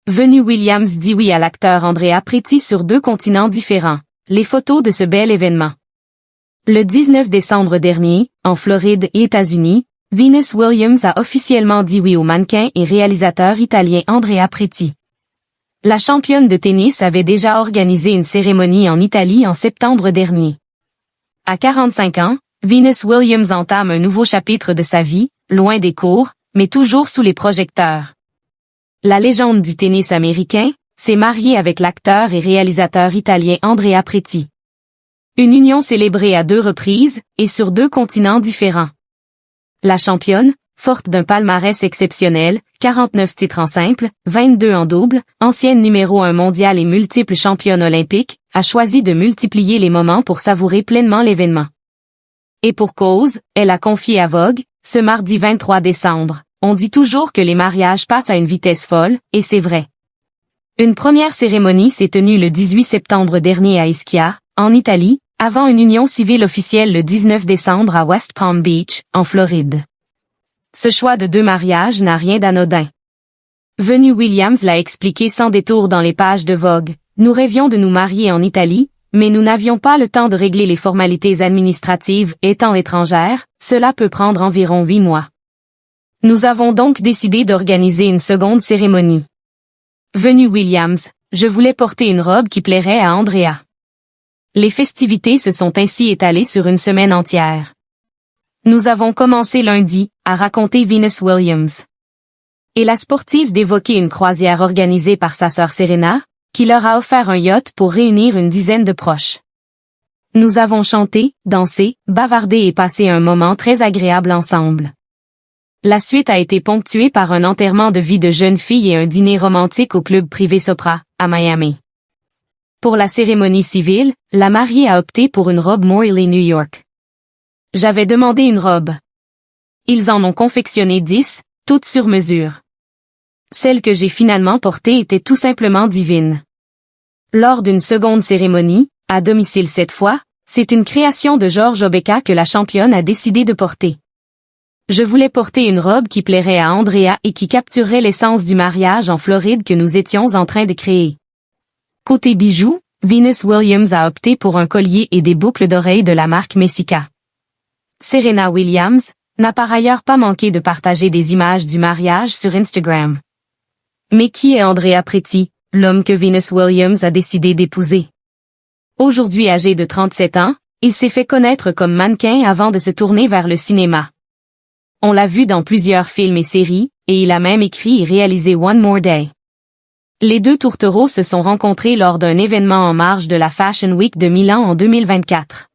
Venue Williams dit oui à l'acteur Andrea Preti sur 2 continents différents. Les photos de ce bel événement. Le 19 décembre dernier, en Floride et États-Unis, Venus Williams a officiellement dit oui au mannequin et réalisateur italien Andrea Preti. La championne de tennis avait déjà organisé une cérémonie en Italie en septembre dernier. À 45 ans, Venus Williams entame un nouveau chapitre de sa vie, loin des cours, mais toujours sous les projecteurs. La légende du tennis américain s'est mariée avec l'acteur et réalisateur italien Andrea Preti. Une union célébrée à 2 reprises et sur 2 continents différents. La championne, forte d'un palmarès exceptionnel, 49 titres en simple, 22 en double, ancienne numéro 1 mondial et multiple championne olympique, a choisi de multiplier les moments pour savourer pleinement l'événement. Et pour cause, elle a confié à Vogue, ce mardi 23 décembre, on dit toujours que les mariages passent à une vitesse folle, et c'est vrai. Une première cérémonie s'est tenue le 18 septembre dernier à Ischia, en Italie, avant une union civile officielle le 19 décembre à West Palm Beach, en Floride. Ce choix de 2 mariages n'a rien d'anodin. Venue Williams l'a expliqué sans détour dans les pages de Vogue. Nous rêvions de nous marier en Italie, mais nous n'avions pas le temps de régler les formalités administratives étant étrangères, cela peut prendre environ 8 mois. Nous avons donc décidé d'organiser une seconde cérémonie. Venue Williams, je voulais porter une robe qui plairait à Andrea. Les festivités se sont ainsi étalées sur une semaine entière. Nous avons commencé lundi, a raconté Venus Williams. Et la sportive d'évoquer une croisière organisée par sa sœur Serena, qui leur a offert un yacht pour réunir une dizaine de proches. Nous avons chanté, dansé, bavardé et passé un moment très agréable ensemble. La suite a été ponctuée par un enterrement de vie de jeune fille et un dîner romantique au club privé Sopra, à Miami. Pour la cérémonie civile, la mariée a opté pour une robe Morley New York. J'avais demandé une robe. Ils en ont confectionné 10, toutes sur mesure. Celle que j'ai finalement portée était tout simplement divine. Lors d'une seconde cérémonie, à domicile cette fois, c'est une création de George Obeka que la championne a décidé de porter. Je voulais porter une robe qui plairait à Andrea et qui capturerait l'essence du mariage en Floride que nous étions en train de créer. Côté bijoux, Venus Williams a opté pour un collier et des boucles d'oreilles de la marque Messika. Serena Williams n'a par ailleurs pas manqué de partager des images du mariage sur Instagram. Mais qui est Andrea Preti, l'homme que Venus Williams a décidé d'épouser? Aujourd'hui âgé de 37 ans, il s'est fait connaître comme mannequin avant de se tourner vers le cinéma. On l'a vu dans plusieurs films et séries, et il a même écrit et réalisé One More Day. Les 2 tourtereaux se sont rencontrés lors d'un événement en marge de la Fashion Week de Milan en 2024.